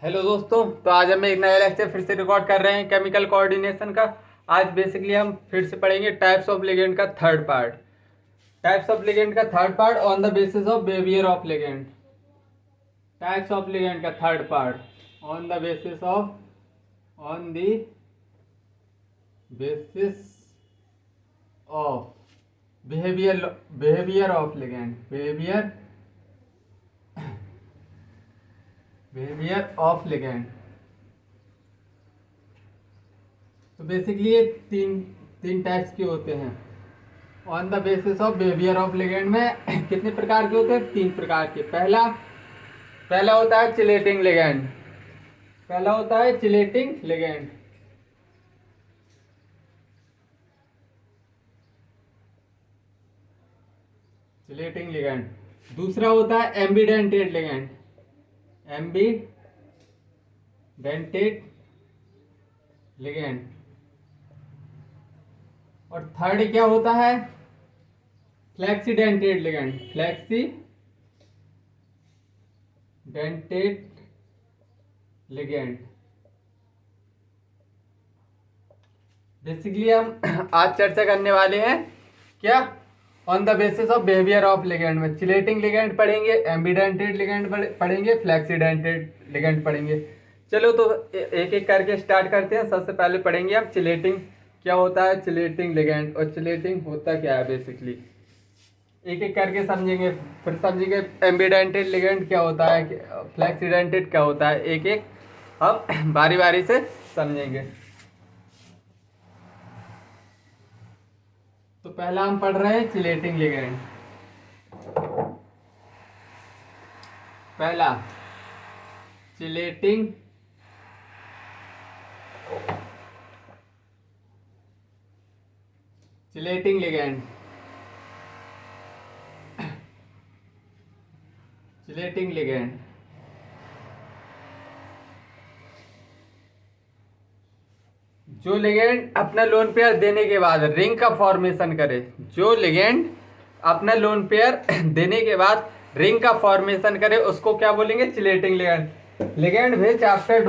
Hello दोस्तों, तो आज हम एक नया लेक्चर फिर से रिकॉर्ड कर रहे हैं केमिकल कोऑर्डिनेशन का। आज बेसिकली हम फिर से पढ़ेंगे टाइप्स ऑफ लिगेंड का third part. Types of ligand का third part on the basis of behaviour of ligand. Types of ligand का third part on the basis of behaviour of ligand behaviour of ligand. तो basically ये तीन तीन types के होते हैं। On the basis of behaviour of ligand में कितने प्रकार के होते हैं? तीन प्रकार के। पहला होता है चिलेटिंग लिगेंड। दूसरा होता है एम्बीडेंटेड लिगेंड। और थर्ड क्या होता है? फ्लेक्सीडेंटेड लिगेंड। बेसिकली हम आज चर्चा करने वाले हैं क्या? On the basis of behaviour of ligand में चिलेटिंग लिगेंड पढ़ेंगे, एम्बीडेंटेड लिगेंड पढ़ेंगे, फ्लेक्सीडेंटेड लिगेंड पढ़ेंगे। चलो तो एक एक करके स्टार्ट करते हैं। सबसे पहले पढ़ेंगे हम चिलेटिंग क्या होता है, चिलेटिंग लिगेंड और चिलेटिंग होता क्या है। बेसिकली एक एक करके समझेंगे, फिर समझेंगे एम्बीडेंटेड लिगेंड क्या होता है, फ्लेक्सीडेंटेड क्या होता है। एक एक हम बारी बारी से समझेंगे। तो पहला हम पढ़ रहे हैं चिलेटिंग लिगेंड। पहला चिलेटिंग लिगेंड। जो लिगेंड अपना लोन पेयर देने के बाद रिंग का फॉर्मेशन करे, उसको क्या बोलेंगे? Chelating ligand. Ligand which after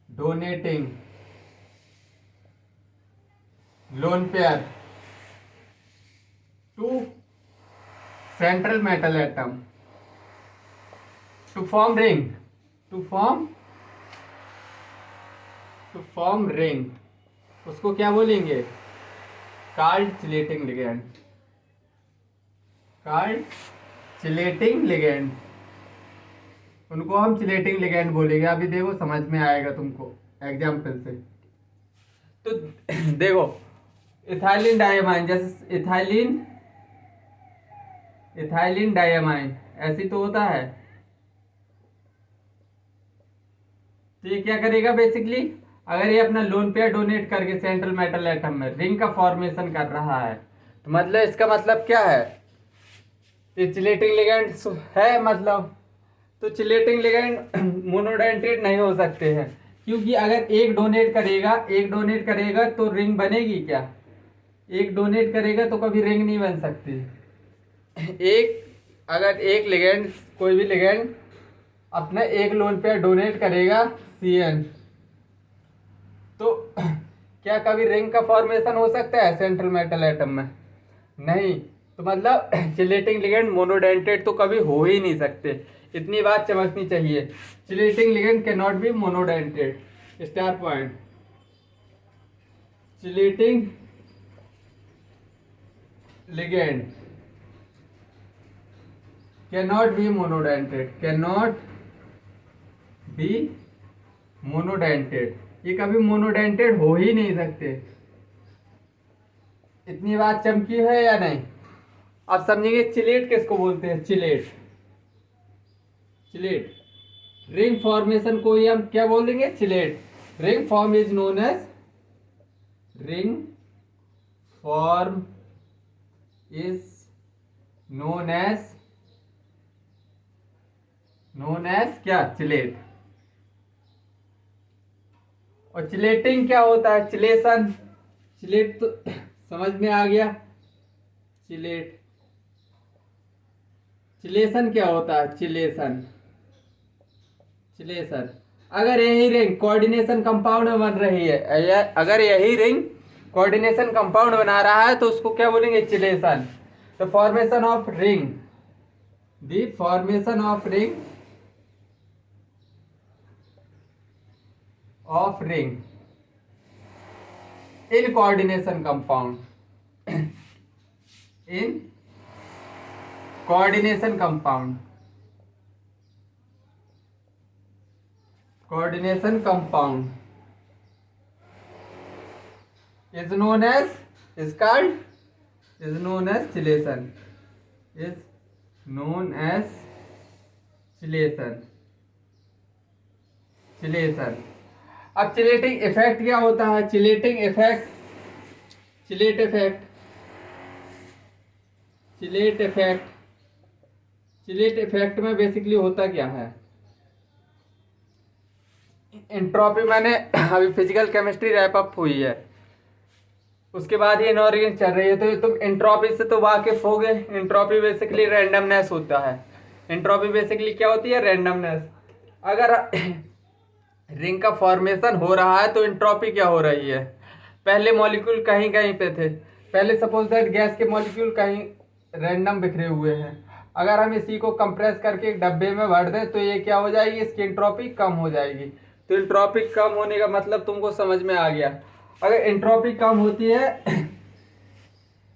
donating lone pair to central metal atom to form ring, उसको क्या बोलेंगे? Called chelating ligand. उनको हम चिलेटिंग लिगेंड बोलेंगे। अभी देखो समझ में आएगा तुमको एग्जाम्पल से। तो देखो इथाइलिन डायमाइन, जैसे इथाइलिन डायमाइन ऐसी तो होता है। तो ये क्या करेगा? बेसिकली अगर ये अपना लोन पेयर डोनेट करके सेंट्रल मेटल एटम में रिंग का फॉर्मेशन कर रहा है, तो मतलब इसका मतलब क्या है? ये चिलेटिंग लिगेंड है मतलब। तो चिलेटिंग लिगेंड मोनोडेंटेट नहीं हो सकते हैं, क्योंकि अगर एक डोनेट करेगा तो रिंग बनेगी क्या? एक डोनेट करेगा तो कभी रिंग नहीं बन सकती। अगर कोई भी लिगेंड अपना एक लोन पेयर डोनेट करेगा CN, तो क्या कभी रिंग का फॉर्मेशन हो सकता है सेंट्रल मेटल एटम में? नहीं। तो मतलब चिलेटिंग लिगेंड मोनोडेंटेट तो कभी हो ही नहीं सकते। इतनी बात समझनी चाहिए। Chelating ligand can not be monodentate. Star point. Chelating ligand cannot be monodentate। ये कभी मोनोडेंटेड हो ही नहीं सकते। इतनी बात चमकी है या नहीं? अब समझेंगे चिलेट किसको बोलते हैं। चिलेट रिंग फॉर्मेशन को ही हम क्या बोल देंगे? Chelate. Ring form is known as क्या? चिलेट। और चिलेटिंग क्या होता है? चिलेट तो समझ में आ गया। चिलेट, चिलेशन क्या होता है? चिलेशन, चिलेशन अगर यही रिंग कोऑर्डिनेशन कंपाउंड में बन रही है, अगर यही रिंग कोऑर्डिनेशन कंपाउंड बना रहा है तो उसको क्या बोलेंगे? Chelation. The formation of ring, the formation of ring, of ring in coordination compound, in coordination compound, coordination compound is known as, is called, is known as chylation, is known as chylation, chylation। अब chelating effect क्या होता है? Chelating effect, chelate effect, chelate effect, chelate effect में basically होता क्या है? Entropy मैंने अभी फिजिकल केमिस्ट्री रैप अप हुई है, उसके बाद ये इनऑर्गेनिक चल रही है, तो तुम एंट्रोपी से तो वाकिफ हो गए। एंट्रोपी बेसिकली रैंडमनेस होता है। एंट्रोपी बेसिकली क्या होती है? रैंडमनेस। अगर रिंग का फॉर्मेशन हो रहा है तो एंट्रोपी क्या हो रही है? पहले मॉलिक्यूल कहीं कहीं पे थे, पहले सपोज दैट गैस के मॉलिक्यूल कहीं रैंडम बिखरे हुए हैं, अगर हम इसी को कंप्रेस करके एक डब्बे में भर दें तो ये क्या हो जाएगी? इसकी एंट्रोपी कम हो जाएगी। तो एंट्रोपी कम होने का मतलब तुमको समझ में आ गया। अगर एंट्रोपी कम होती है,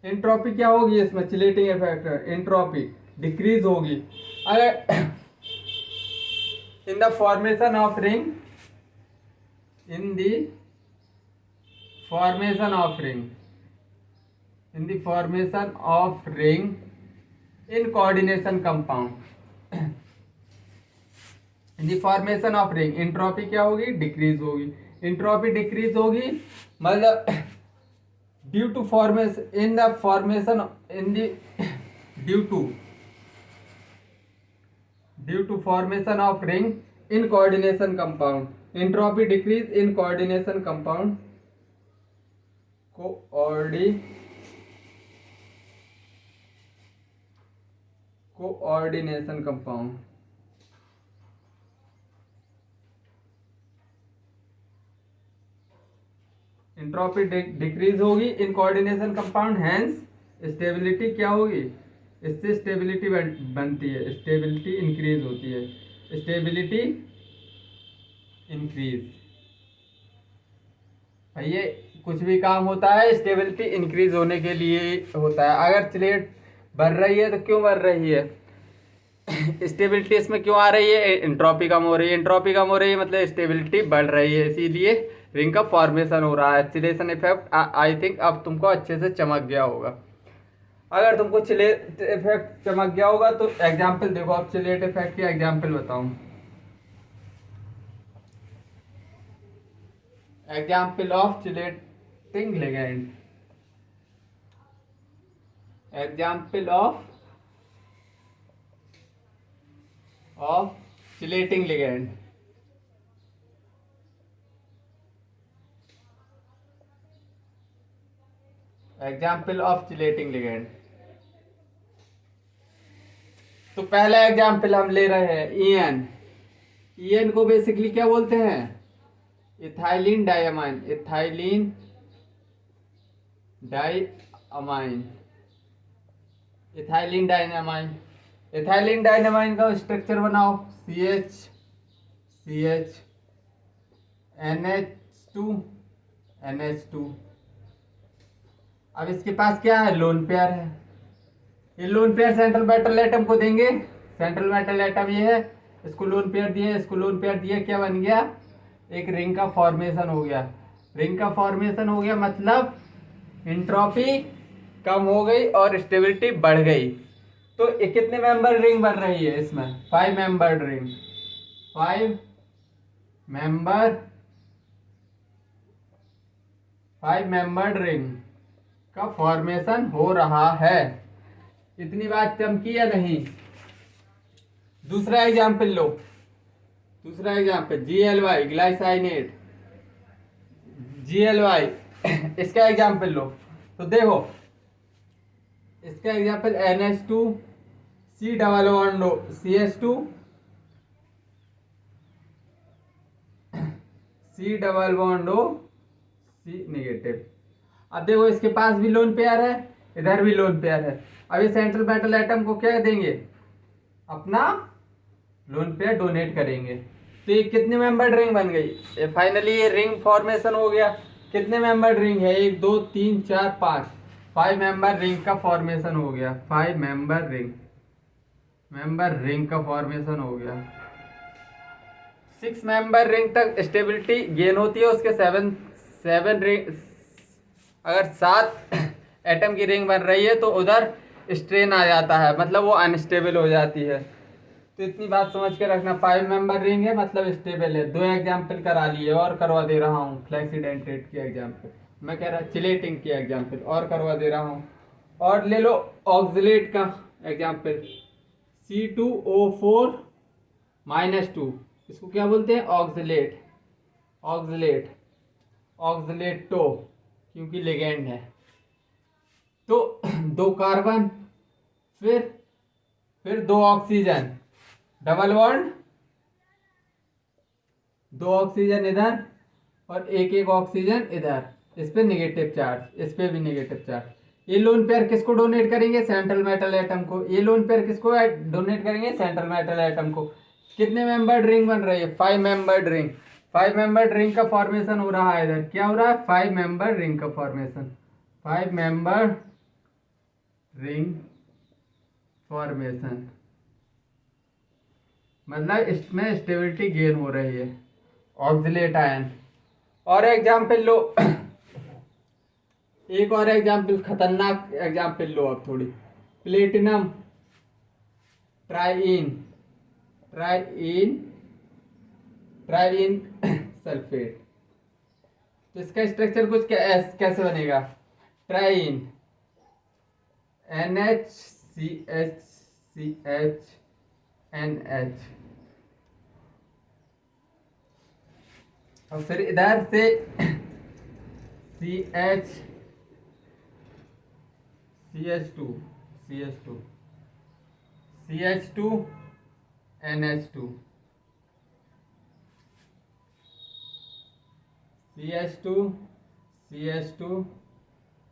एंट्रोपी क्या होगी इसमें? चिलेटिंग इफेक्ट, एंट्रोपी डिक्रीज होगी। अगर in the formation of ring, in the formation of ring, in the formation of ring in coordination compound, in the formation of ring entropy क्या होगी? डिक्रीज होगी। एंट्रोपी डिक्रीज होगी मतलब due to formation, in the formation, in the due to formation of ring in coordination compound, entropy decrease in coordination compound, coordination compound. Entropy decrease होगी in coordination compound, hence stability क्या होगी? इससे stability बनती है, stability increase होती है, stability increase. ये कुछ भी काम होता है स्टेबिलिटी इंक्रीज होने के लिए होता है। अगर चिलेट बढ़ रही है तो क्यों बढ़ रही है? स्टेबिलिटी इसमें क्यों आ रही है? एंट्रोपी कम हो रही है। एंट्रोपी कम हो रही है मतलब स्टेबिलिटी बढ़ रही है, इसीलिए रिंग का फॉर्मेशन हो रहा है। चिलेशन इफेक्ट आई थिंक अब तुमको अच्छे से चमक गया होगा। अगर तुमको चिलेट इफेक्ट चमक गया होगा तो एग्जाम्पल देखो। अब चिलेट इफेक्ट की एग्जाम्पल बताऊं। Example of chelating ligand, example of chelating ligand. Example of chelating ligand. तो पहला एग्जाम्पल हम ले रहे हैं ईएन। ईएन को बेसिकली क्या बोलते हैं? Ethylene diamine, ethylene diamine, ethylene diamine. Ethylene diamine का स्ट्रक्चर बनाओ, CH NH2। अब इसके पास क्या है? लोन पेयर है। ये lone pair central metal atom को देंगे। सेंट्रल मेटल एटम ये है, इसको लोन पेयर दिए, इसको लोन पेयर दिए, क्या बन गया? एक रिंग का फॉर्मेशन हो गया। रिंग का फॉर्मेशन हो गया मतलब एंट्रोपी कम हो गई और स्टेबिलिटी बढ़ गई। तो कितने मेंबर रिंग बन रही है इसमें? 5 मेंबर्ड रिंग, 5 मेंबर्ड रिंग का फॉर्मेशन हो रहा है। इतनी बात चमकी या नहीं? दूसरा एग्जाम्पल लो, दूसरा एग्जाम्पल GLY ग्लाइसाइनेट, GLY इसका एग्जाम्पल लो तो देखो, इसका example NH2 C double bond CH2 C double bond C negative. अब देखो इसके पास भी लोन पेयर है, इधर भी लोन पेयर है। अब ये सेंट्रल मेटल एटम को क्या देंगे, अपना लोन पेयर डोनेट करेंगे। तो ये कितने मेंबर्ड रिंग बन गई, ये फाइनली ये रिंग फॉर्मेशन हो गया। कितने मेंबर्ड रिंग है, 1 2 3 4 5, 5 मेंबर रिंग का फॉर्मेशन हो गया। 5 मेंबर रिंग का फॉर्मेशन हो गया। 6 मेंबर रिंग तक स्टेबिलिटी गेन होती है, उसके 7 रिंग, अगर 7 एटम की रिंग बन रही है तो उधर स्ट्रेन आ जाता है, मतलब वो अनस्टेबल हो जाती है। तो इतनी बात समझ के रखना, 5 मेंबर रिंग है मतलब स्टेबल है। 2 एग्जाम्पल करा लिए और करवा दे रहा हूँ, फ्लेक्सीडेंटेट की एग्जाम्पल, मैं कह रहा चिलेटिंग की एग्जाम्पल और करवा दे रहा हूँ। और ले लो ऑक्सिलेट का एग्जाम्पल, C2O4 -2, इसको क्या बोलते हैं, ऑक्सिलेट, ऑक्सिलेटो, क्योंकि लिगेंड है। तो 2 कार्बन, फिर 2 ऑक्सीजन, डबल बॉन्ड, 2 ऑक्सीजन इधर और एक ऑक्सीजन इधर, इस पे नेगेटिव चार्ज, इस पे भी नेगेटिव चार्ज। ये लोन पेयर किसको डोनेट करेंगे, सेंट्रल मेटल एटम को। ये लोन पेयर किसको डोनेट करेंगे, सेंट्रल मेटल एटम को। कितने मेंबर्ड रिंग बन रही है, 5 मेंबर्ड रिंग। 5 मेंबर्ड रिंग का फॉर्मेशन हो रहा है इधर, क्या हो रहा है, 5 मेंबर्ड रिंग का फॉर्मेशन, 5 मेंबर्ड रिंग फॉर्मेशन, मतलब इसमें स्टेबिलिटी गेन हो रही है, ऑक्सिलेट आयन। और एग्जाम्पल लो एक और एग्जाम्पल, खतरनाक एग्जाम्पल लो अब थोड़ी, प्लेटिनम ट्राइइन सल्फेट। तो इसका स्ट्रक्चर कुछ कैसे बनेगा, ट्राइइन NH और फिर इधर से CH2 NH2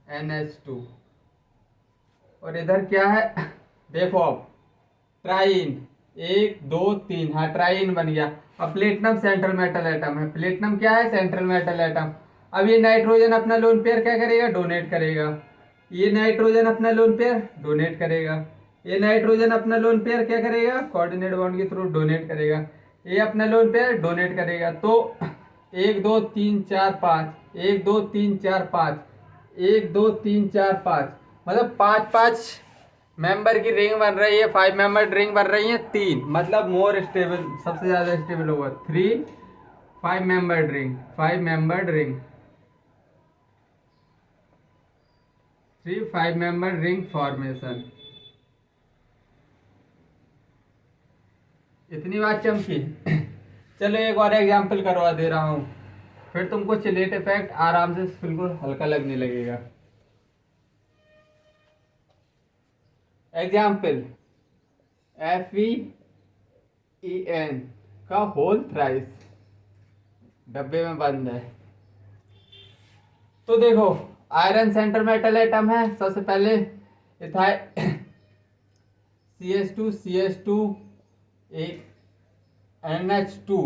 NH2 और इधर क्या है, देखो अब ट्राइन, 1 2 3, हाँ ट्राइन बन गया। अब प्लेटिनम सेंट्रल मेटल एटम है, प्लेटिनम क्या है, सेंट्रल मेटल एटम। अब ये नाइट्रोजन अपना लोन पेयर क्या करेगा, डोनेट करेगा। ये नाइट्रोजन अपना लोन पेयर डोनेट करेगा, ये नाइट्रोजन अपना लोन पेयर क्या करेगा, कोऑर्डिनेट बॉन्ड के थ्रू डोनेट करेगा, ये अपना लोन पेयर डोनेट करेगा। तो 1 2 3 4 5, 1 2 3 4 5, 1 2 3 4 5, मतलब 5 मेंबर की रिंग बन रही है। 5 मेंबर रिंग बन रही है 3, मतलब मोर स्टेबल, सबसे ज्यादा स्टेबल होगा 3 5 membered ring, 3 5 membered ring formation. इतनी बात चमकी। चलो एक और एग्जांपल करवा दे रहा हूं, फिर तुमको चिलेट इफेक्ट आराम से बिल्कुल हल्का लगने लगेगा। एग्जाम्पल, FeEN का होल थ्राइस, डब्बे में बंद है। तो देखो आयरन सेंटर मेटल एटम है, सबसे पहले इथाइल CH2 एक NH2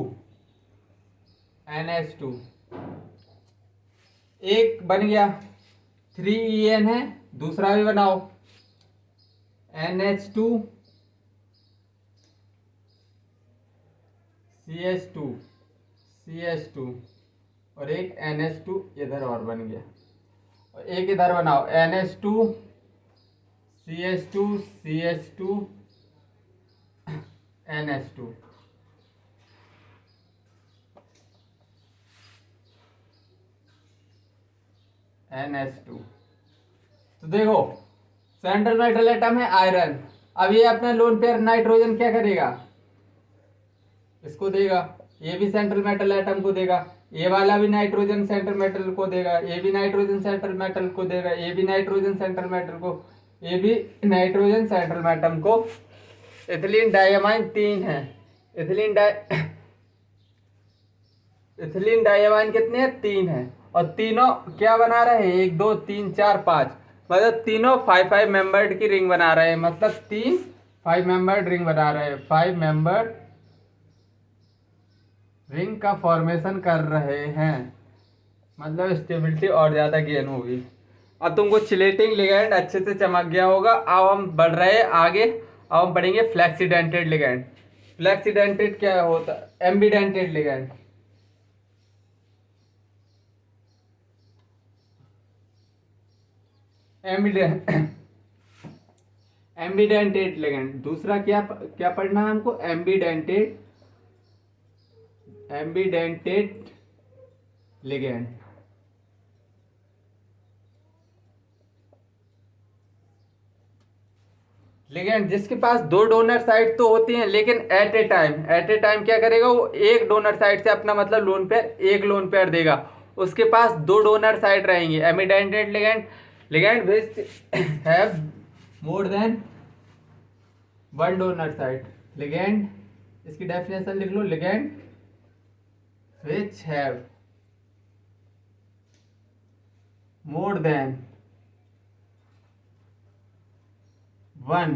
एक बन गया, 3En है, दूसरा भी बनाओ NH2 CH2 और एक NH2 इधर और बन गया, और एक इधर बनाओ NH2 CH2 NH2। तो देखो सेंट्रल मेटल एटम है आयरन। अब ये अपना लोन पेयर नाइट्रोजन क्या करेगा, इसको देगा, ये भी सेंट्रल मेटल एटम को देगा। ये वाला भी नाइट्रोजन सेंटर मेटल को देगा, ये भी नाइट्रोजन सेंटर मेटल को देगा, ये भी नाइट्रोजन सेंटर मेटल को, ये भी नाइट्रोजन सेंटर मेटल को। इथिलीन डाइअमाइन 3 है। इथिलीन डाइअमाइन कितने हैं? 3 है। और तीनों क्या बना रहे हैं? 1 2 3 4 5, मतलब तीनों 5 मेंबर्ड की रिंग बना रहे हैं, मतलब 3 5 मेंबर्ड रिंग बना रहे हैं, 5 मेंबर्ड रिंग का फॉर्मेशन कर रहे हैं, मतलब स्टेबिलिटी और ज़्यादा गेन होगी। अब तुमको चिलेटिंग लिगैंड अच्छे से चमक गया होगा। अब हम बढ़ रहे हैं आगे। अब हम पढ़ेंगे फ्लैक्सीडेंटेड लिगैंड। फ्लैक्सीडेंटेड क्या होता है? एम्बीडेंटेड लिगैंड। एम्बीडेंटेड लिगैंड। दूसरा क्या क्या पढ़ना है हमको? एम्बीडेंटेड लिगैंड। लिगैंड जिसके पास 2 डोनर साइट तो होती हैं, लेकिन एट ए टाइम क्या करेगा? वो एक डोनर साइट से अपना मतलब लोन पेयर, एक लोन पेयर देगा। उसके पास 2 डोनर साइट रहेंगी। Ambidentate ligand which have more than 1 donor site. Ligand, इसकी डेफिनेशन लिख लो। Ligand which have more than 1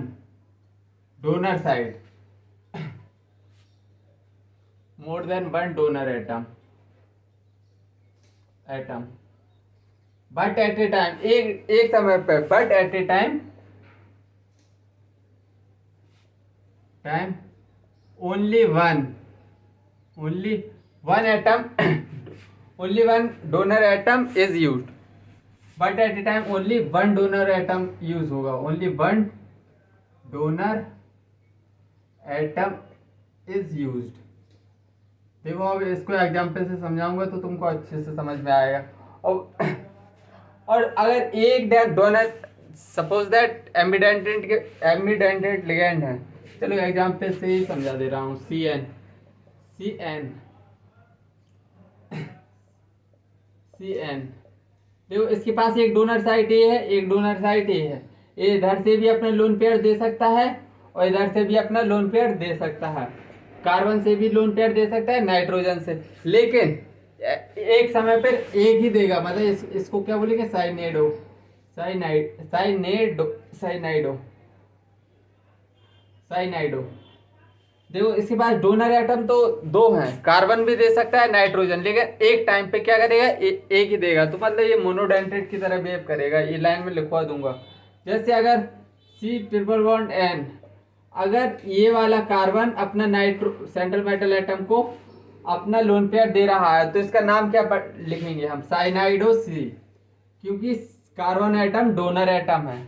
donor site, more than 1 donor atom, but at a time, एक समय पे, but at a time only one atom only 1 donor atom is used. But at a time only 1 donor atom use होगा। Only 1 donor atom is used. देखो अब इसको example से समझाऊंगा तो तुमको अच्छे से समझ में आएगा। और अगर एक डोनर, सपोज दैट एम्बीडेंटेड लिगैंड है, चलो एग्जाम्पल से ही समझा दे रहा हूँ। CN देखो, इसके पास एक डोनर साइट ए है, एक डोनर साइट ए है। ये इधर से भी अपना लोन पेयर दे सकता है और इधर से भी अपना लोन पेयर दे सकता है। कार्बन से भी लोन पेयर दे सकता है, नाइट्रोजन से, लेकिन एक समय पर एक ही देगा। मतलब इसको क्या बोलेंगे? साइनाइडो। देखो इसके पास डोनर एटम तो 2 हैं, कार्बन भी दे सकता है, नाइट्रोजन, लेकिन एक टाइम पे क्या करेगा? एक ही देगा। तो मतलब ये मोनोडेंटेट की तरह बिहेव करेगा। ये लाइन में लिखवा दूंगा। जैसे अगर C∼N, अगर ये वाला कार्बन अपना सेंट्रल मेटल एटम को अपना लोन पेयर दे रहा है, तो इसका नाम क्या लिखेंगे हम? साइनाइडो C, क्योंकि कार्बन एटम डोनर एटम है।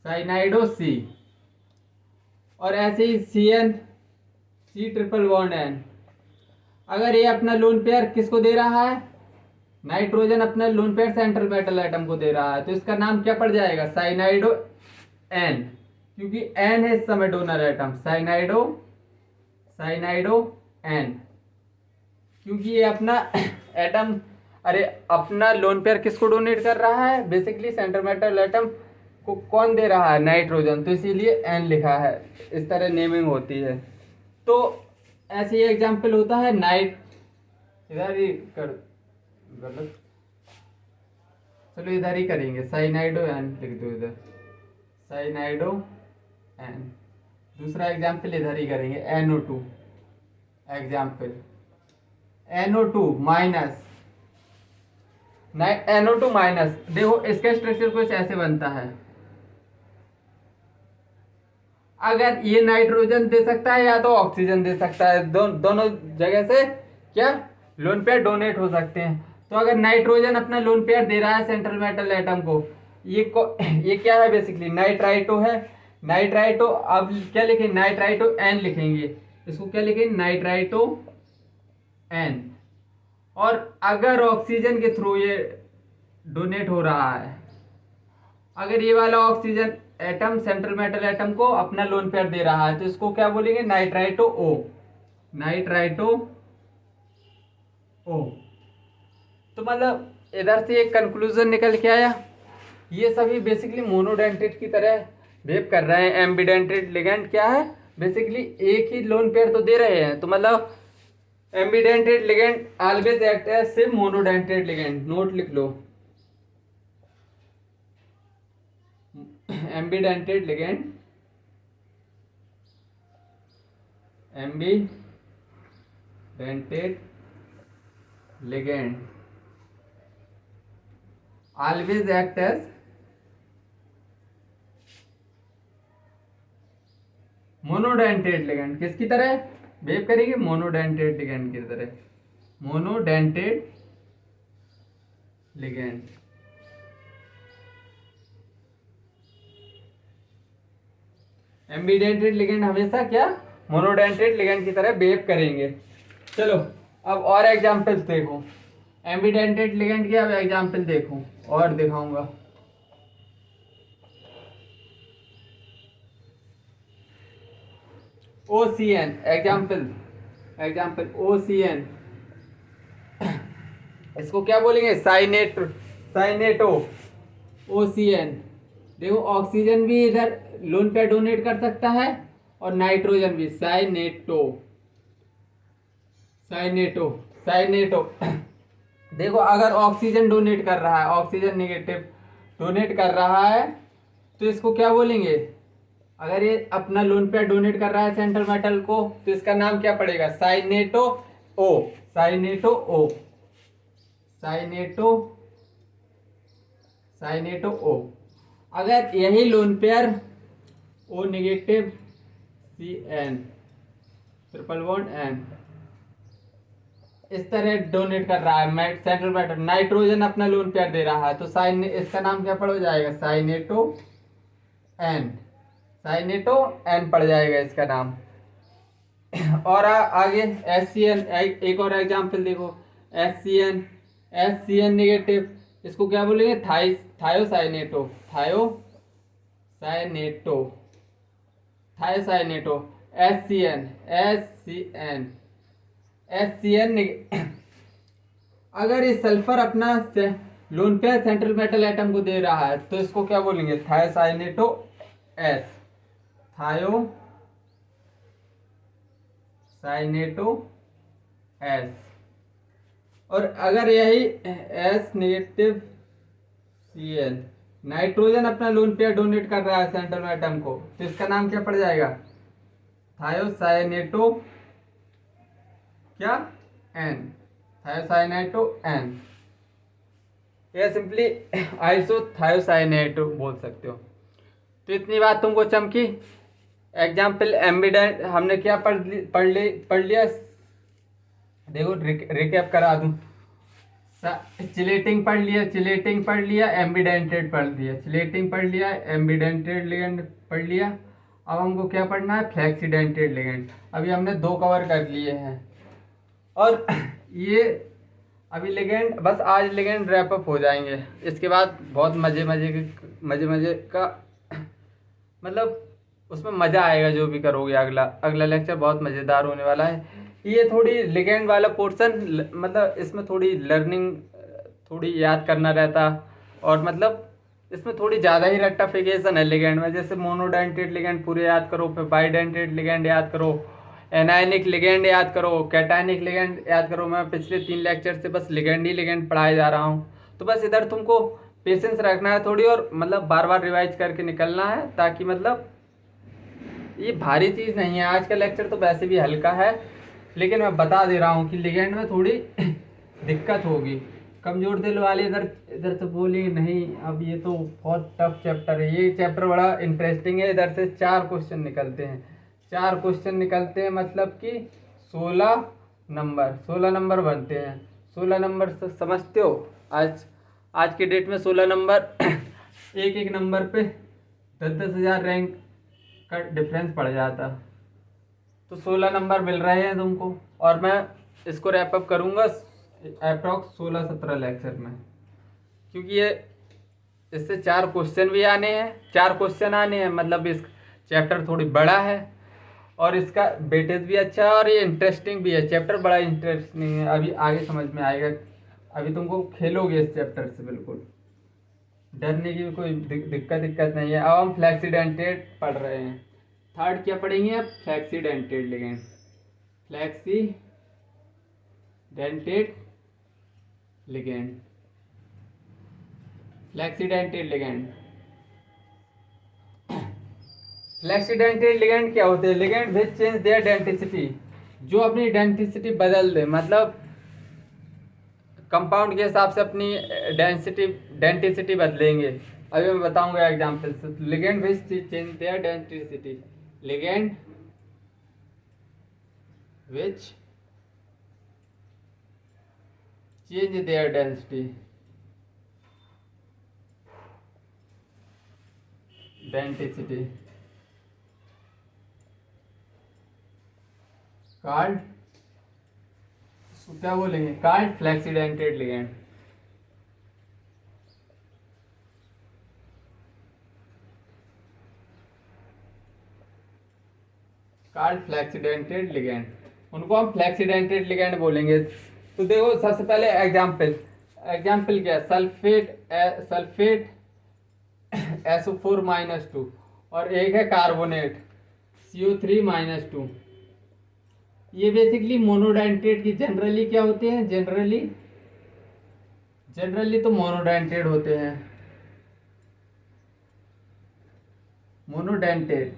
साइनाइडो C। और ऐसे ही C∼N, अगर ये अपना लोन पेयर किसको दे रहा है? नाइट्रोजन अपना lone pair central metal atom को दे रहा है, तो इसका नाम क्या पड़ जाएगा? साइनाइडो N, क्योंकि N है इस समय डोनर एटम। साइनाइडो N, क्योंकि ये अपना एटम, अरे अपना लोन पेयर किसको डोनेट कर रहा है? बेसिकली सेंट्रल मेटल एटम को कौन दे रहा है? नाइट्रोजन, तो इसीलिए N लिखा है। इस तरह नेमिंग होती है। तो ऐसे ही एग्जाम्पल होता है इधर ही कर, गलत, चलो इधर ही करेंगे। साइनाइडो N लिख दो इधर, साइनाइडो N। दूसरा एग्जाम्पल इधर ही करेंगे, NO2 एग्जाम्पल। NO2 माइनस, देखो इसका स्ट्रक्चर कुछ ऐसे बनता है। अगर ये नाइट्रोजन दे सकता है या तो ऑक्सीजन दे सकता है, दोनों जगह से क्या लोन पेयर डोनेट हो सकते हैं। तो अगर नाइट्रोजन अपना लोन पेयर दे रहा है सेंट्रल मेटल एटम को, ये क्या है? बेसिकली नाइट्राइटो है। नाइट्राइटो, अब क्या लिखेंगे? नाइट्राइटो N लिखेंगे। इसको क्या लिखेंगे? Nitrito N। और अगर ऑक्सीजन के थ्रू ये डोनेट हो रहा है, अगर ये वाला oxygen atom central metal atom को अपना लोन पेयर दे रहा है, तो इसको क्या बोलेंगे? Nitrito O। नाइट्राइटो ओ। तो मतलब इधर से एक कंक्लूजन निकल के आया, ये सभी बेसिकली मोनोडेंटेट की तरह बिहेव कर रहे हैं। एम्बीडेंटेट लिगेंड क्या है, बेसिकली एक ही लोन पेयर तो दे रहे हैं, तो मतलब ambidentate ligand always act as same monodentate ligand, note लिख लो। Ambidentate ligand, ambidentate ligand always act as monodentate ligand, किसकी तरह बिहेव करेंगे, मोनोडेंटेट लिगेंड की तरह, मोनोडेंटेट लिगेंड। एम्बीडेंटेट लिगेंड हमेशा क्या, मोनोडेंटेट लिगेंड की तरह बिहेव करेंगे। चलो अब और एग्जांपल्स देखो, एम्बीडेंटेट लिगेंड के अब एग्जांपल देखो और दिखाऊंगा। OCN एग्जाम्पल OCN, इसको क्या बोलेंगे, साइनेटो OCN। देखो ऑक्सीजन भी इधर लोन पे डोनेट कर सकता है और नाइट्रोजन भी, साइनेटो। देखो अगर ऑक्सीजन डोनेट कर रहा है, ऑक्सीजन निगेटिव डोनेट कर रहा है, तो इसको क्या बोलेंगे, अगर ये अपना लोन पेयर डोनेट कर रहा है सेंट्रल मेटल को, तो इसका नाम क्या पड़ेगा, साइनेटो ओ। अगर यही lone pair O negative CN triple bond N इस तरह डोनेट कर रहा है सेंट्रल मेटल, नाइट्रोजन अपना लोन पेयर दे रहा है, तो इसका नाम क्या पड़ जाएगा, साइनेटो N पड़ जाएगा इसका नाम। और आगे SCN, एक और एग्जांपल देखो, SCN नेगेटिव, इसको क्या बोलेंगे, थायोसाइनेटो SCN। अगर ये सल्फर अपना lone pair central metal atom को दे रहा है, तो इसको क्या बोलेंगे, थायोसाइनेटो S। और अगर यही S नेगेटिव Cl नाइट्रोजन अपना लोन पेयर डोनेट कर रहा है सेंट्रल एटम को, तो इसका नाम क्या पड़ जाएगा, थायोसाइनेटो N। या सिंपली आइसोथायोसाइनेटो बोल सकते हो। तो इतनी बात तुमको चमकी। एग्जाम्पल एम्बीडेंट हमने क्या पढ़ लिया, देखो रिकैप करा दूं, चिलेटिंग पढ़ लिया, एम्बीडेंटेड पढ़ लिया, चिलेटिंग पढ़ लिया, एम्बीडेंटेड लिगेंड पढ़ लिया। अब हमको क्या पढ़ना है, फ्लेक्सीडेंटेड लिगेंड। अभी हमने 2 कवर कर लिए हैं, और ये अभी लिगेंड बस आज लिगेंड रैप अप हो जाएंगे। इसके बाद बहुत मजे का मतलब उसमें मज़ा आएगा जो भी करोगे। अगला लेक्चर बहुत मज़ेदार होने वाला है। ये थोड़ी लिगेंड वाला पोर्शन, मतलब इसमें थोड़ी लर्निंग, थोड़ी याद करना रहता, और मतलब इसमें थोड़ी ज़्यादा ही रेक्टिफिकेशन है लिगेंड में। जैसे मोनोडेंटेट लिगेंड पूरे याद करो, फिर बाइडेंटेट लिगेंड याद करो, एनायनिक लिगेंड याद करो, कैटायनिक लिगेंड याद करो। मैं पिछले 3 लेक्चर से बस लिगेंड ही लिगेंड पढ़ाए जा रहा हूँ। तो बस इधर तुमको पेशेंस रखना है थोड़ी, और मतलब बार बार रिवाइज करके निकलना है, ताकि मतलब ये भारी चीज़ नहीं है। आज का लेक्चर तो वैसे भी हल्का है, लेकिन मैं बता दे रहा हूँ कि लिगेंड में थोड़ी दिक्कत होगी। कमज़ोर दिल वाले इधर से बोलेंगे नहीं अब ये तो बहुत टफ चैप्टर है। ये चैप्टर बड़ा इंटरेस्टिंग है। इधर से 4 क्वेश्चन निकलते हैं, मतलब कि 16 नंबर बनते हैं। 16 नंबर समझते हो, आज के डेट में 16 नंबर एक नंबर पे 10-10 हज़ार रैंक का डिफरेंस पड़ जाता। तो 16 नंबर मिल रहे हैं तुमको, और मैं इसको रैप अप करूँगा अप्रॉक्स 16-17 लेक्चर में, क्योंकि ये इससे 4 क्वेश्चन आने हैं। मतलब इस चैप्टर थोड़ी बड़ा है, और इसका वेटेज भी अच्छा है और ये इंटरेस्टिंग भी है। चैप्टर बड़ा इंटरेस्टिंग है, अभी आगे समझ में आएगा। अभी तुमको खेलोगे इस चैप्टर से, बिल्कुल डरने की भी कोई दिक्कत नहीं है। अब हम फ्लैक्सीडेंटेड पढ़ रहे हैं। थर्ड क्या पढ़ेंगे अब? फ्लैक्सीडेंटेड लिगेंड। फ्लैक्सीडेंटेड लिगेंड। फ्लैक्सीडेंटेड लिगेंड। फ्लैक्सीडेंटेड लिगेंड क्या होते हैं? Ligand which change their denticity, जो अपनी डेंटिसिटी बदल दे, मतलब कंपाउंड के हिसाब से अपनी डेंटिसिटी बदलेंगे। अभी मैं बताऊंगा एग्जाम्पल से। Ligand which change their denticity, ligand which change their denticity called, क्या बोलेंगे? Called flexidentate ligand. Called flexidentate ligand, उनको हम फ्लैक्सीडेंटेड लिगेंड बोलेंगे। तो देखो सबसे पहले एग्जाम्पल क्या है? सल्फेट SO4-2 और एक है कार्बोनेट CO3-2। ये बेसिकली मोनोडेंटेड की जनरली क्या होते हैं? जनरली तो मोनोडेंटेड होते हैं, मोनोडेंटेड।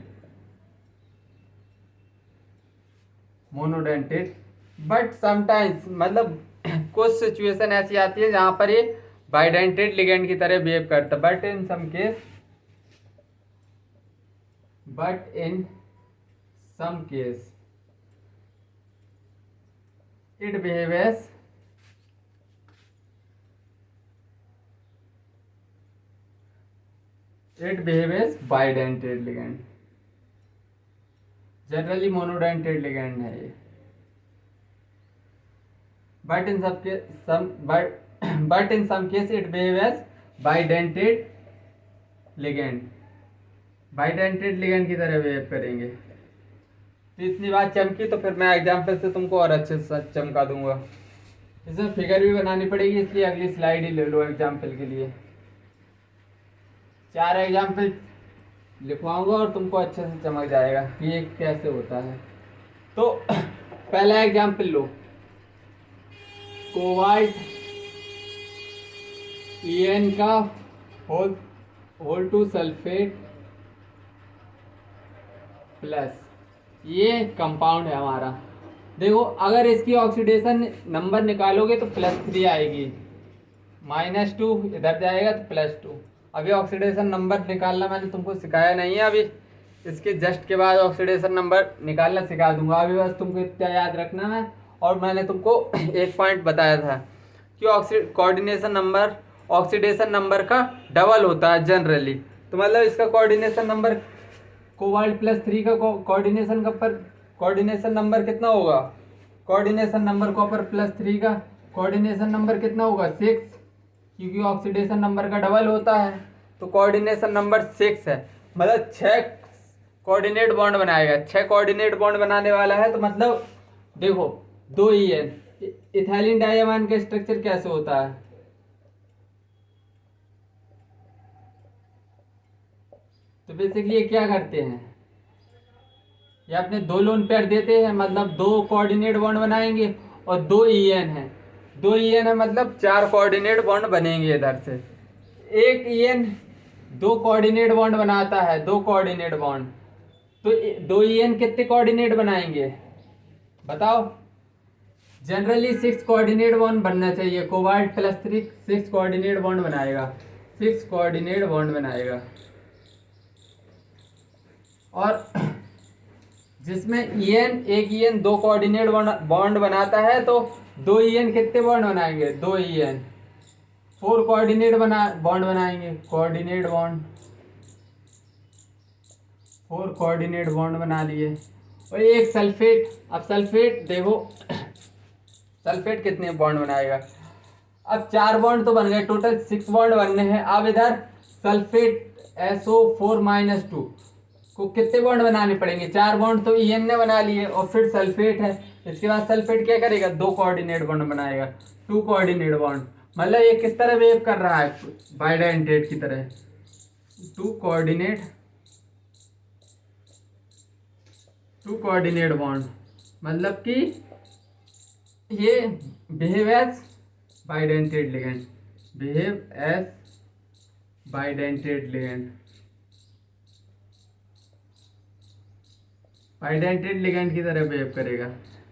बट समटाइम्स मतलब कुछ सिचुएशन ऐसी आती है जहां पर ये बाइडेंटेड लिगेंड की तरह बिहेव करता है। But in some case it behaves bidentate ligand, generally monodentate ligand है ये। But in some case it behaves bidentate ligand, bidentate ligand की तरह बिहेव करेंगे। तो इतनी बात चमकी, तो फिर मैं एग्जाम्पल से तुमको और अच्छे से चमका दूंगा। इसमें फिगर भी बनानी पड़ेगी, इसलिए अगली स्लाइड ही ले लो एग्जाम्पल के लिए। 4 एग्जाम्पल लिखवाऊंगा और तुमको अच्छे से चमक जाएगा कि ये कैसे होता है। तो पहला एग्जाम्पल लो, कोबाल्ट EN का होल टू सल्फेट प्लस, ये कंपाउंड है हमारा। देखो अगर इसकी ऑक्सीडेशन नंबर निकालोगे तो +3 आएगी, -2 इधर जाएगा तो +2। अभी ऑक्सीडेशन नंबर निकालना मैंने तुमको सिखाया नहीं है, अभी इसके जस्ट के बाद ऑक्सीडेशन नंबर निकालना सिखा दूंगा। अभी बस तुमको इतना याद रखना है। और मैंने तुमको एक पॉइंट बताया था कि ऑक्सीडेशन नंबर का डबल होता है जनरली। तो मतलब इसका कोऑर्डिनेशन नंबर कोबाल्ट +3 का कोऑर्डिनेशन नंबर कितना होगा? कोऑर्डिनेशन नंबर कॉपर +3 का कोऑर्डिनेशन नंबर कितना होगा? 6, क्योंकि ऑक्सीडेशन नंबर का डबल होता है। तो कोऑर्डिनेशन नंबर 6 है, मतलब 6 कोऑर्डिनेट बॉन्ड बनाएगा। 6 कोऑर्डिनेट बॉन्ड बनाने वाला है, तो मतलब देखो 2 EN। इथाइलिन डायमाइन का स्ट्रक्चर कैसे होता है? तो बेसिकली ये क्या करते हैं, ये अपने 2 लोन पेयर देते हैं, मतलब 2 कोऑर्डिनेट बॉन्ड बनाएंगे और 2 EN है। 2 EN है मतलब 4 कोऑर्डिनेट बॉन्ड बनेंगे इधर से। एक EN 2 कोऑर्डिनेट बॉन्ड बनाता है, 2 कोऑर्डिनेट बॉन्ड। तो 2 EN कितने कोऑर्डिनेट बनाएंगे बताओ? जनरली 6 कोऑर्डिनेट बॉन्ड बनना चाहिए। कोबाल्ट +3 6 कोऑर्डिनेट बॉन्ड बनाएगा, 6 कोऑर्डिनेट बॉन्ड बनाएगा। और जिसमें एक EN 2 कोऑर्डिनेट बॉन्ड बनाता है, तो 2 EN कितने बॉन्ड बनाएंगे? 2 EN 4 कोऑर्डिनेट बॉन्ड बनाएंगे। 4 कोऑर्डिनेट बॉन्ड बना लिए। और एक सल्फेट, अब सल्फेट देखो सल्फेट कितने बॉन्ड बनाएगा? अब 4 बॉन्ड तो बन गए, टोटल 6 बॉन्ड बनने हैं। अब इधर सल्फेट SO4-2 को कितने बॉन्ड बनाने पड़ेंगे, 4 बॉन्ड तो ईएन ने बना लिए, और फिर सल्फेट है, इसके बाद सल्फेट क्या करेगा, 2 कोऑर्डिनेट बॉन्ड बनाएगा, 2 कोऑर्डिनेट बॉन्ड। मतलब ये किस तरह वेव कर रहा है, बाइडेंटेट की तरह, 2 कोऑर्डिनेट बॉन्ड, मतलब कि ये behave as bidentate ligand, behave as bidentate ligand, bidentate ligand की तरह बिहेव करेगा।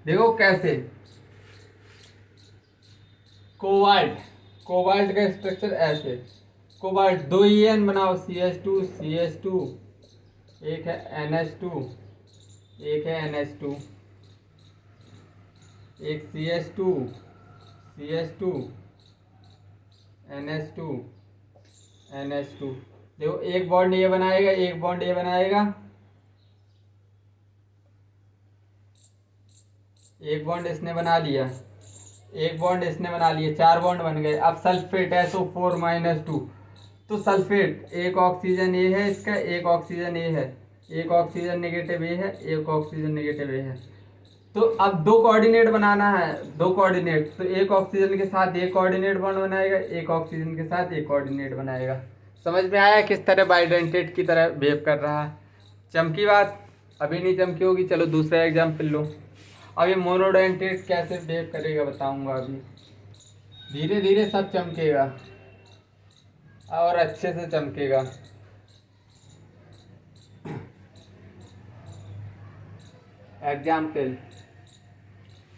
देखो कैसे, कोबाल्ट का स्ट्रक्चर ऐसे, कोबाल्ट 2 EN बनाओ, CH2, एक है NH2, एक है NH2, एक CH2, NH2। देखो एक बॉन्ड ये बनाएगा, एक बॉन्ड ये बनाएगा, एक बॉन्ड इसने बना लिया, एक बॉन्ड इसने बना लिया, 4 बॉन्ड बन गए। अब सल्फेट SO4-2, तो सल्फेट एक ऑक्सीजन ये है इसका, एक ऑक्सीजन ये है, एक ऑक्सीजन नेगेटिव ये है, एक ऑक्सीजन नेगेटिव ये है। तो अब 2 कोऑर्डिनेट बनाना है, 2 कोऑर्डिनेट, तो एक ऑक्सीजन के साथ एक कोऑर्डिनेट बॉन्ड बनाएगा, एक ऑक्सीजन के साथ एक कोऑर्डिनेट बनाएगा। समझ में आया किस तरह बाइडेंटेट की तरह बिहेव कर रहा है। चमकी बात, अभी नहीं चमकी होगी, चलो दूसरा एग्जाम्पल लो। अब ये मोनोडेंटेट कैसे बिहेव करेगा बताऊंगा अभी, धीरे धीरे सब चमकेगा और अच्छे से चमकेगा।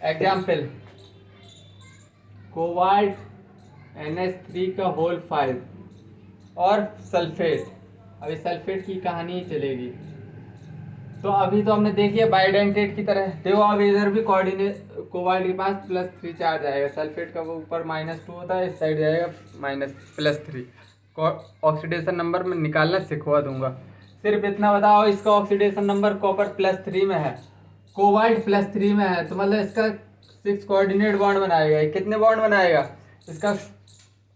एग्जाम्पल कोबाल्ट NH3 का होल 5 और सल्फेट। अभी सल्फेट की कहानी ही चलेगी। तो अभी तो हमने देखी है बाइडेंटेट की तरह। देखो अब इधर भी कोऑर्डिनेट, कोबाल्ट के पास +3 चार्ज आएगा, सल्फेट का वो ऊपर -2 होता है, इस साइड जाएगा +3। ऑक्सीडेशन नंबर में निकालना सिखवा दूंगा, सिर्फ इतना बताओ, इसका ऑक्सीडेशन नंबर कॉपर +3 में है, कोबाल्ट +3 में है, तो मतलब इसका 6 कोऑर्डिनेट बॉन्ड बनाएगा। कितने बॉन्ड बनाएगा, इसका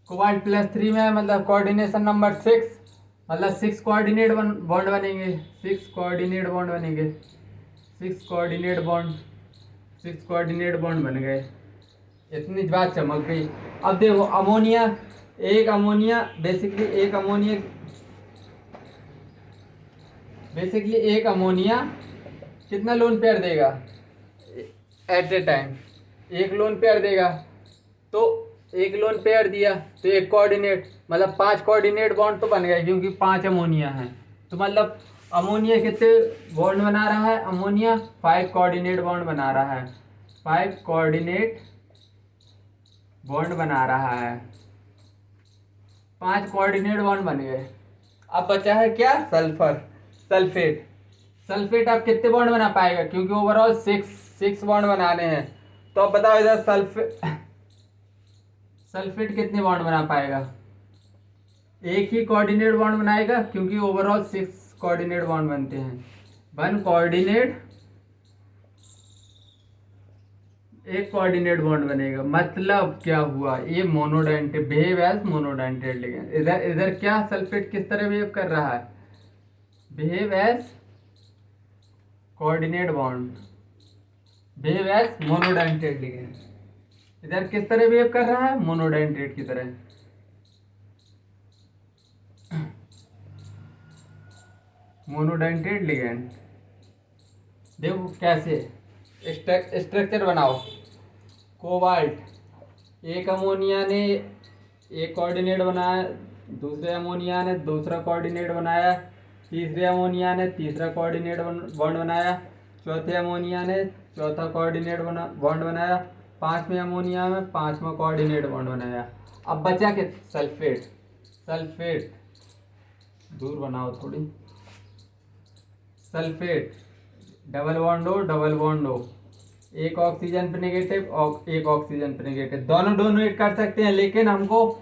कोबाल्ट +3 में है, मतलब कोऑर्डिनेशन नंबर 6, मतलब 6 कोऑर्डिनेट बॉन्ड बनेंगे, 6 कोऑर्डिनेट बॉन्ड बनेंगे, 6 कोऑर्डिनेट बॉन्ड बन गए। इतनी बात चमक गई। अब देखो अमोनिया, एक अमोनिया बेसिकली एक अमोनिया कितना लोन पेयर देगा एट ए टाइम, एक लोन पेयर देगा। तो एक लोन पेयर दिया तो एक कोऑर्डिनेट, मतलब 5 कोऑर्डिनेट बॉन्ड तो बन गए, क्योंकि 5 अमोनिया हैं। तो मतलब अमोनिया कितने बॉन्ड बना रहा है, अमोनिया 5 कोऑर्डिनेट बॉन्ड बना रहा है, 5 कोऑर्डिनेट बॉन्ड बना रहा है, 5 कोऑर्डिनेट बॉन्ड बन गए। अब बचा है क्या, सल्फेट अब कितने बॉन्ड बना पाएगा, क्योंकि ओवरऑल 6 बॉन्ड बनाने हैं। तो अब बताओ इधर सल्फेट कितने बॉन्ड बना पाएगा, एक ही कोऑर्डिनेट बॉन्ड बनाएगा, क्योंकि ओवरऑल 6 कोऑर्डिनेट बॉन्ड बनते हैं। 1 कोऑर्डिनेट, एक कोऑर्डिनेट बॉन्ड बनेगा। मतलब क्या हुआ, ये monodentate, behave as monodentate ligand. इधर क्या सल्फेट किस तरह बिहेव कर रहा है, behave as coordinate bond, behave as monodentate ligand. इधर किस तरह बिहेव कर रहा है, मोनोडेंटेट की तरह। मोनोडेंटेट लिगेंड, देखो कैसे स्ट्रक्चर बनाओ। कोबाल्ट, एक अमोनिया ने एक कोऑर्डिनेट बनाया, दूसरे अमोनिया ने दूसरा कोऑर्डिनेट बनाया, तीसरे अमोनिया ने तीसरा कोऑर्डिनेट बॉन्ड बनाया, चौथे अमोनिया ने चौथा कोऑर्डिनेट बॉन्ड बनाया, 5वें अमोनिया में 5वां कोऑर्डिनेट बॉन्ड बनाया। अब बचा के सल्फेट दूर बनाओ थोड़ी, सल्फेट डबल बॉन्ड हो, एक ऑक्सीजन पे नेगेटिव और एक ऑक्सीजन पे नेगेटिव, दोनों डोनेट कर सकते हैं, लेकिन हमको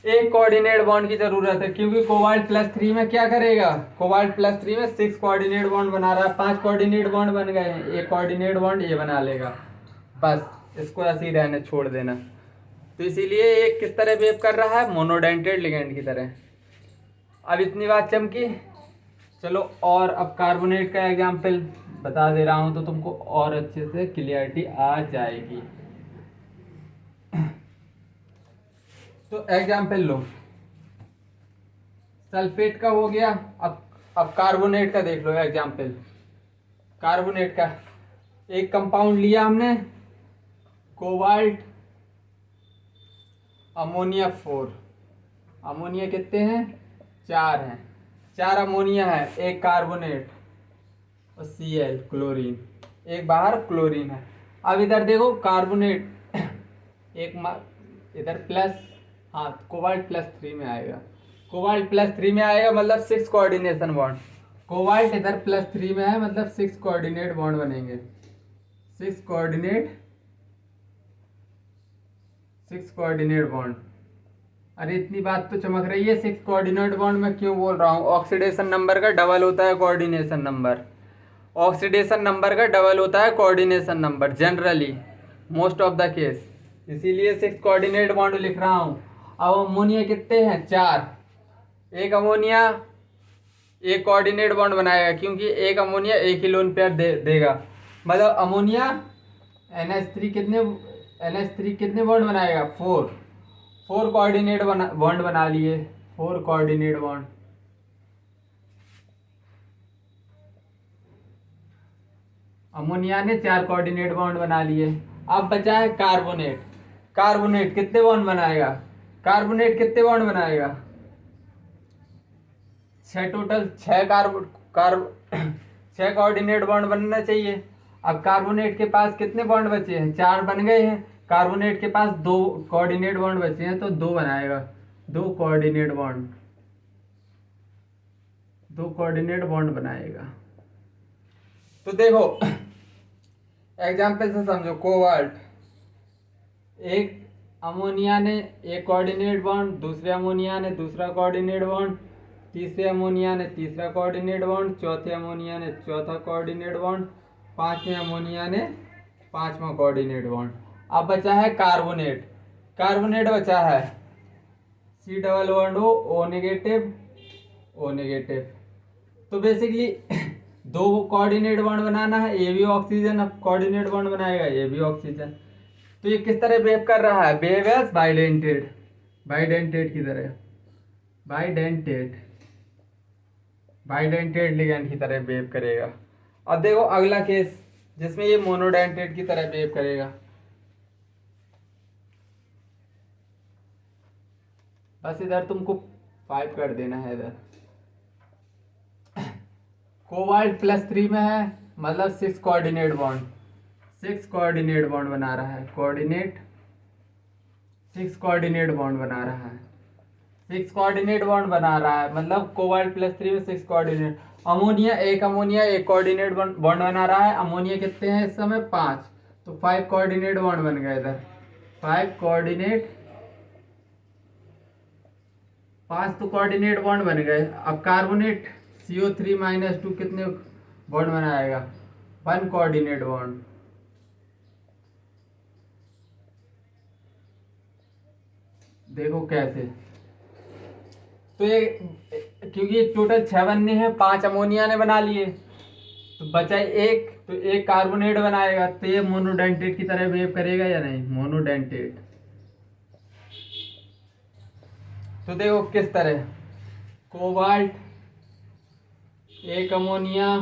एक कोऑर्डिनेट बॉन्ड की जरूरत है, क्योंकि कोबाल्ट +3 में क्या करेगा, कोबाल्ट +3 में 6 कोऑर्डिनेट बॉन्ड बना रहा है, 5 कोऑर्डिनेट बॉन्ड बन गए हैं, एक कोऑर्डिनेट बॉन्ड ये बना लेगा, बस इसको ऐसे ही रहने छोड़ देना। तो इसीलिए ये किस तरह बिहेव कर रहा है, मोनोडेंटेट लिगेंड की तरह। अब इतनी बात चमकी, चलो और अब कार्बोनेट का एग्जाम्पल बता दे रहा हूँ तो तुमको और अच्छे से क्लियरिटी आ जाएगी। तो एग्जाम्पल लो, सल्फेट का हो गया। अब कार्बोनेट का देख लो एग्जाम्पल। कार्बोनेट का एक कंपाउंड लिया हमने, कोबाल्ट अमोनिया 4। अमोनिया कितने हैं? 4 हैं। 4 अमोनिया है, एक कार्बोनेट और Cl क्लोरीन, एक बाहर क्लोरीन है। अब इधर देखो कार्बोनेट इधर प्लस, हाँ कोबाल्ट +3 में आएगा। कोबाल्ट +3 में आएगा मतलब 6 कोऑर्डिनेशन बॉन्ड। कोबाल्ट इधर +3 में है मतलब 6 कोऑर्डिनेट बॉन्ड बनेंगे। 6 कोऑर्डिनेट बॉन्ड। अरे इतनी बात तो चमक रही है। 6 कोऑर्डिनेट बॉन्ड में क्यों बोल रहा हूँ? ऑक्सीडेशन नंबर का डबल होता है कोऑर्डिनेशन नंबर। ऑक्सीडेशन नंबर का डबल होता है coordination number generally, most of the case, इसीलिए 6 कोऑर्डिनेट बॉन्ड लिख रहा हूँ। अब अमोनिया कितने हैं? 4। एक अमोनिया एक कोऑर्डिनेट बॉन्ड बनाएगा क्योंकि एक अमोनिया एक ही लोन पेयर देगा। मतलब अमोनिया NH3 कितने बॉन्ड बनाएगा? 4 कोऑर्डिनेट बॉन्ड बना लिए। 4 कोऑर्डिनेट बॉन्ड। अमोनिया ने 4 कोऑर्डिनेट बॉन्ड बना लिए। अब बचा है कार्बोनेट। कार्बोनेट कितने बॉन्ड बनाएगा? कार्बोनेट कितने बॉन्ड बनाएगा? 6 टोटल, 6 कोऑर्डिनेट बॉन्ड बनना चाहिए। अब कार्बोनेट के पास कितने बॉन्ड बचे हैं? 4 बन गए हैं। कार्बोनेट के पास 2 कोऑर्डिनेट बॉन्ड बचे हैं तो 2 बनाएगा। 2 कोऑर्डिनेट बॉन्ड बनाएगा। तो देखो एग्जाम्पल से समझो। कोबाल्ट, एक अमोनिया ने एक कोऑर्डिनेट बॉन्ड, दूसरे अमोनिया ने दूसरा कोऑर्डिनेट बॉन्ड, तीसरे अमोनिया ने तीसरा कोऑर्डिनेट बॉन्ड, चौथे अमोनिया ने चौथा कोऑर्डिनेट बॉन्ड, पांचवें अमोनिया ने पांचवा कोऑर्डिनेट बॉन्ड। अब बचा है कार्बोनेट। कार्बोनेट बचा है C double bond O negative O negative. तो बेसिकली 2 कोऑर्डिनेट बॉन्ड बनाना है। ये भी ऑक्सीजन अब कोऑर्डिनेट बॉन्ड बनाएगा, ये भी ऑक्सीजन। तो ये किस तरह बिहेव कर रहा है? बिहेव एज बाइडेंटेट की तरह, बाइडेंटेट लिगैंड की तरह बिहेव करेगा। अब देखो अगला केस जिसमें ये मोनोडेंटेट की तरह बिहेव करेगा। बस इधर तुमको 5 कर देना है। इधर कोबाल्ट +3 में है मतलब 6 कोऑर्डिनेट बॉन्ड। 6 कोऑर्डिनेट बॉन्ड बना रहा है। 6 कोऑर्डिनेट बॉन्ड बना रहा है। 6 कोऑर्डिनेट बॉन्ड बना रहा है मतलब कोबाल्ट +3 में 6 कोऑर्डिनेट। अमोनिया एक कोऑर्डिनेट बॉन्ड बना रहा है। अमोनिया कितने हैं इस समय? 5। तो 5 कोऑर्डिनेट बॉन्ड बन गए इधर। 5 तो कोऑर्डिनेट बॉन्ड बन गए। अब कार्बोनेट CO3-2 कितने बॉन्ड बनाएगा? 1 कोऑर्डिनेट बॉन्ड। देखो कैसे। तो ये क्योंकि टोटल 6 बनने हैं, 5 अमोनिया ने बना लिए तो बचा एक, तो एक कार्बोनेट बनाएगा। तो ये मोनोडेंटेट की तरह बिहेव करेगा या नहीं? मोनोडेंटेट। तो देखो किस तरह। कोबाल्ट एक अमोनिया,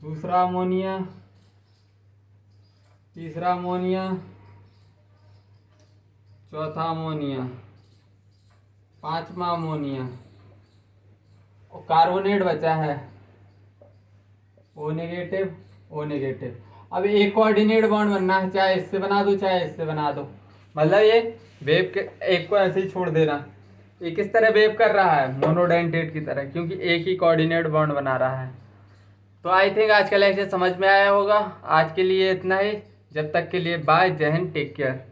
दूसरा अमोनिया, तीसरा अमोनिया, चौथा अमोनिया, पांचवा अमोनिया और कार्बोनेट बचा है O नेगेटिव। अब एक कोऑर्डिनेट बॉन्ड बनना है, चाहे इससे बना दो चाहे इससे बना दो। मतलब ये वेव के एक को ऐसे ही छोड़ देना। ये किस तरह वेव कर रहा है? मोनोडेंटेट की तरह, क्योंकि एक ही कोऑर्डिनेट बॉन्ड बना रहा है। तो आई थिंक आज का लेक्चर समझ में आया होगा। आज के लिए इतना ही। जब तक के लिए बाय, जय हिंद, टेक केयर।